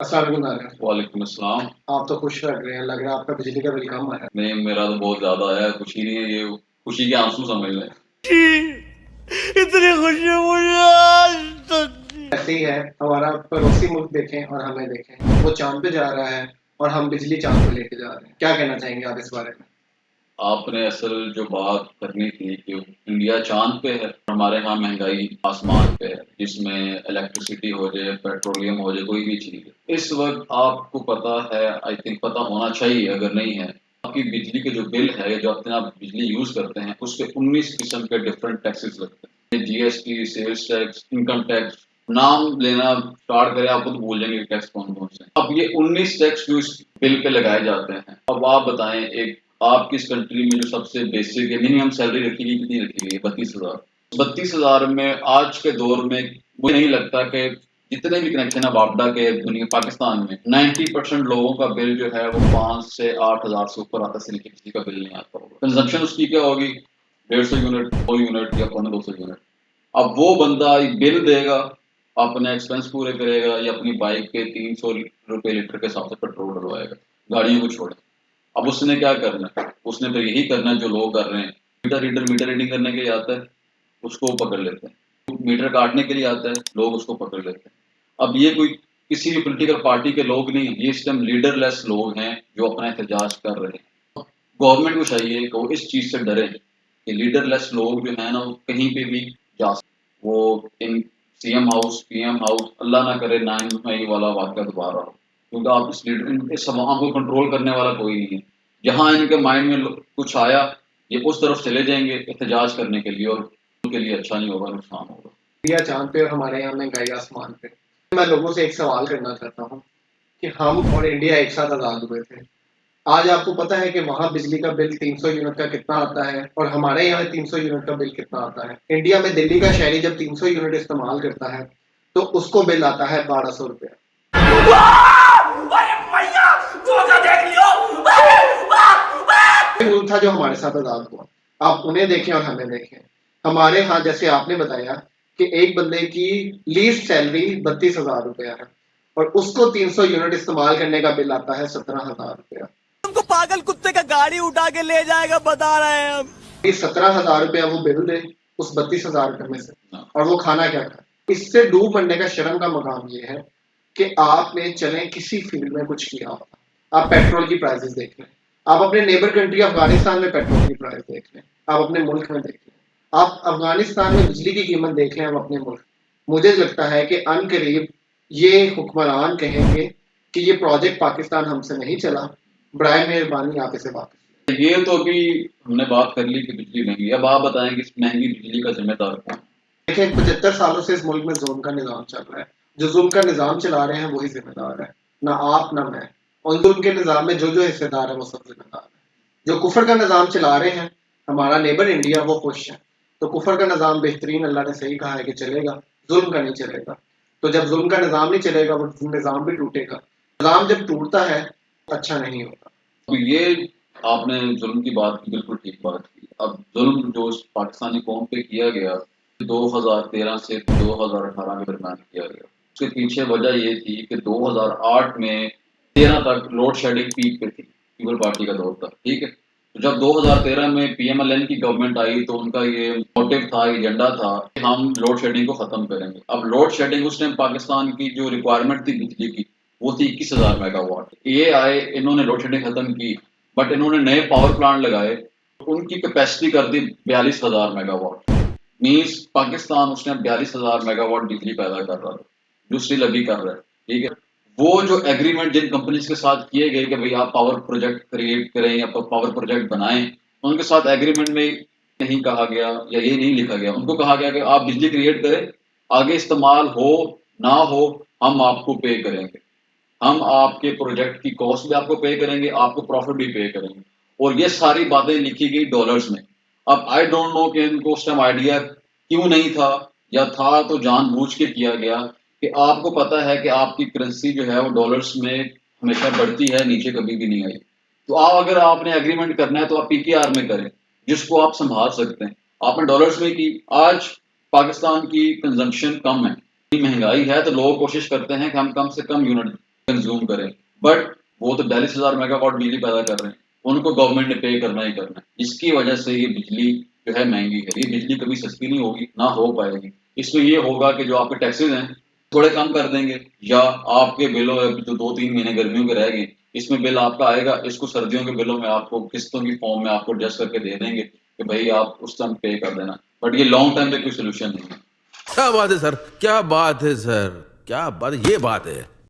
अस्सलाम वालेकुम नाज़रीन। वालेकुम अस्सलाम। आप तो खुश लग रहे हैं, लग रहा है आपका बिजली का बिल कम आया। नहीं, मेरा तो बहुत ज़्यादा आया है, खुशी नहीं है, ये खुशी के आंसू समझ लें। इतनी खुशी मुझे आज तक ऐसे ही है। हमारा पड़ोसी मुल्क देखें और हमें देखें, वो चाँद पे जा रहा है और हम बिजली चाँद पे लेके जा रहे हैं। क्या कहना चाहेंगे आप इस बारे में? आपने असल जो बात करनी थी कि इंडिया चाँद पे है, हमारे यहाँ महँगाई आसमान पे है, जिसमें इलेक्ट्रिसिटी हो जाए, पेट्रोलियम हो जाए, कोई भी चीज़। इस वक़्त आपको पता है, आई थिंक पता होना चाहिए अगर नहीं है, आपकी बिजली के जो बिल है, जो अपने आप बिजली यूज़ करते हैं, उसपे 19 किस्म के डिफरेंट टैक्सेस लगते हैं। GST, sales tax, income tax, नाम लेना स्टार्ट करें आप खुद भूल जाएंगे टैक्स कौन-कौन से। अब ये 19 टैक्स जो इस बिल पे लगाए जाते हैं, अब आप बताएं एक आपकी इस कंट्री में जो सबसे बेसिक है मिनिमम सैलरी रखी गई कितनी रखी गई है? 32,000। 32,000 में आज के दौर में मुझे नहीं लगता कि जितने भी कनेक्शन है वापडा के दुनिया पाकिस्तान में 90% लोगों का बिल जो है वो 5 से 8,000 से ऊपर आता से नीचे किसी का बिल नहीं आता होगा। कंजप्शन उसकी क्या होगी? 150 यूनिट, 2 यूनिट या पौने 200 यूनिट। अब वो बंदा बिल देगा, अपने एक्सपेंस पूरे करेगा या अपनी बाइक पे 300 रुपए लीटर के हिसाब से पेट्रोल डलवाएगा, गाड़ियों को छोड़े। अब उसने क्या करना है? उसने तो यही करना है जो लोग कर रहे हैं। मीटर रीडिंग करने के लिए आता है, उसको पकड़ लेते हैं। मीटर काटने के लिए आता है, लोग उसको पकड़ लेते हैं। अब ये कोई किसी भी पॉलिटिकल पार्टी के लोग नहीं, ये इस टाइम लीडरलेस लोग हैं जो अपना एहतजाज कर रहे हैं। गवर्नमेंट को चाहिए कि वो इस चीज़ से डरे कि लीडरलेस लोग जो है ना वो कहीं पे भी जा सकते। वो इन सीएम हाउस, पीएम हाउस, अल्लाह ना करे 9 मई वाला वाक़या दोबारा हो, क्योंकि आप इस आवाम को कंट्रोल करने वाला कोई नहीं है। जहाँ इनके माइंड में कुछ आया, ये उस तरफ चले जाएंगे एहतजाज करने के लिए और उनके लिए अच्छा नहीं होगा, नुकसान होगा। इंडिया चाँद पे और हमारे यहाँ महंगाई आसमान पे। मैं लोगों से एक सवाल करना चाहता हूँ कि हम और इंडिया एक साथ आज़ाद हुए थे। आज आपको पता है कि वहाँ बिजली का बिल 300 यूनिट का कितना आता है और हमारे यहाँ 300 यूनिट का बिल कितना आता है? इंडिया में दिल्ली का शहरी जब 300 यूनिट इस्तेमाल करता है, तो उसको बिल आता है 1200 रुपया। मुल्क था जो हमारे साथ आज़ाद हुआ। आप उन्हें देखें और हमें देखें। हमारे यहाँ जैसे आपने बताया कि एक बंदे की लीस्ट सैलरी 32,000 रुपया है और उसको 300 यूनिट इस्तेमाल करने का बिल आता है 17,000 रुपया। तुमको पागल कुत्ते का गाड़ी उठा के ले जाएगा बता रहे हैं हम। 17,000 रुपया वो बिल दे उस 32,000 रुपये में से और वो खाना क्या खाए। इससे डूब मरने का शर्म का मकाम ये है कि आपने चले किसी फील्ड में कुछ किया होगा। आप पेट्रोल की प्राइसेस देख लें, आप अपने नेबर कंट्री अफगानिस्तान में पेट्रोल की प्राइस देख लें, आप अपने मुल्क में देख लें, आप अफगानिस्तान में बिजली की कीमत देख लें, आप अपने मुल्क। मुझे लगता है कि अनकरीब ये हुक्मरान कहेंगे कि ये प्रोजेक्ट पाकिस्तान हमसे नहीं चला, बराए मेहरबानी आप इसे वापस। ये तो अभी हमने बात कर ली कि बिजली महंगी, अब आप बताएं कि इस महंगी बिजली का जिम्मेदार कौन? देखिए 75 सालों से इस मुल्क में जुल्म का निज़ाम चल रहा है। जो जुल्म का निज़ाम चला रहे हैं वही ज़िम्मेदार है, ना आप ना मैं। उन जुल्म के निज़ाम में जो हिस्सेदार है वो सब ज़िम्मेदार है। जो कुफर का निज़ाम चला रहे हैं, हमारा नेबर इंडिया वो खुश है। तो कुफर का निज़ाम बेहतरीन, अल्लाह ने सही कहा है कि चलेगा, जुल्म का नहीं चलेगा। तो जब जुल्म का निज़ाम नहीं चलेगा वो निज़ाम भी टूटेगा। निज़ाम जब टूटता है अच्छा नहीं होता। तो ये आपने जुल्म की बात की, बिल्कुल ठीक बात की। अब जुल्म जो पाकिस्तानी कौम पे किया गया 2013 से 2018 के दरमियान किया गया, उसके पीछे वजह ये थी कि 2008 में 13 तक लोड शेडिंग पीक पे थी, पीपल पार्टी का दौर था, ठीक है। तो जब 2013 में पीएमएलएन की गवर्नमेंट आई तो उनका ये मोटिव था, एजेंडा था कि हम लोड शेडिंग को खत्म करेंगे। अब लोड शेडिंग उस टाइम पाकिस्तान की जो रिक्वायरमेंट थी बिजली की वो थी 21,000 मेगावाट। ये आए, इन्होंने लोड शेडिंग खत्म की, बट इन्होंने नए पावर प्लांट लगाए, उनकी कैपेसिटी कर दी 42,000 मेगावाट। मीन्स पाकिस्तान उस टाइम 42,000 मेगावाट बिजली पैदा कर रहा था, जो स्टिल अभी कर रहा है, ठीक है। वो जो एग्रीमेंट जिन कंपनीज के साथ किए गए कि भाई आप पावर प्रोजेक्ट क्रिएट करें या पावर प्रोजेक्ट बनाएं, उनके साथ एग्रीमेंट में नहीं कहा गया या ये नहीं लिखा गया, उनको कहा गया कि आप बिजली क्रिएट करें, आगे इस्तेमाल हो ना हो हम आपको पे करेंगे, हम आपके प्रोजेक्ट की कॉस्ट भी आपको पे करेंगे, आपको प्रॉफिट भी पे करेंगे। और ये सारी बातें लिखी गई डॉलर्स में। अब आई डोंट नो कि इनको उस टाइम आइडिया क्यों नहीं था, या था तो जानबूझ के किया गया कि आपको पता है कि आपकी करेंसी जो है वो डॉलर्स में हमेशा बढ़ती है, नीचे कभी भी नहीं आई। तो आप अगर आपने एग्रीमेंट करना है तो आप पीकेआर में करें, जिसको आप संभाल सकते हैं। आपने डॉलर्स में की। आज पाकिस्तान की कंजम्पशन कम है, महंगाई है, तो लोग कोशिश करते हैं कि हम कम से कम यूनिट कंज्यूम करें, बट वो तो 42,000 मेगावाट बिजली पैदा कर रहे हैं, उनको गवर्नमेंट ने पे करना ही करना है, जिसकी वजह से ये बिजली जो है महंगी है। ये बिजली कभी सस्ती नहीं होगी, ना हो पाएगी। इसमें ये होगा कि जो आपके टैक्सेस हैं थोड़े कम कर देंगे, या आपके बिलों जो 2-3 महीने गर्मियों के रह गए, इसमें बिल आपका आएगा, इसको सर्दियों के बिलों में आपको किस्तों की फॉर्म में आपको एडजस्ट करके दे देंगे कि भाई आप उस टाइम पे कर देना। बट ये लॉन्ग टर्म पे कोई सोल्यूशन नहीं है। क्या बात है सर, क्या बात है सर, क्या बात, ये बात है।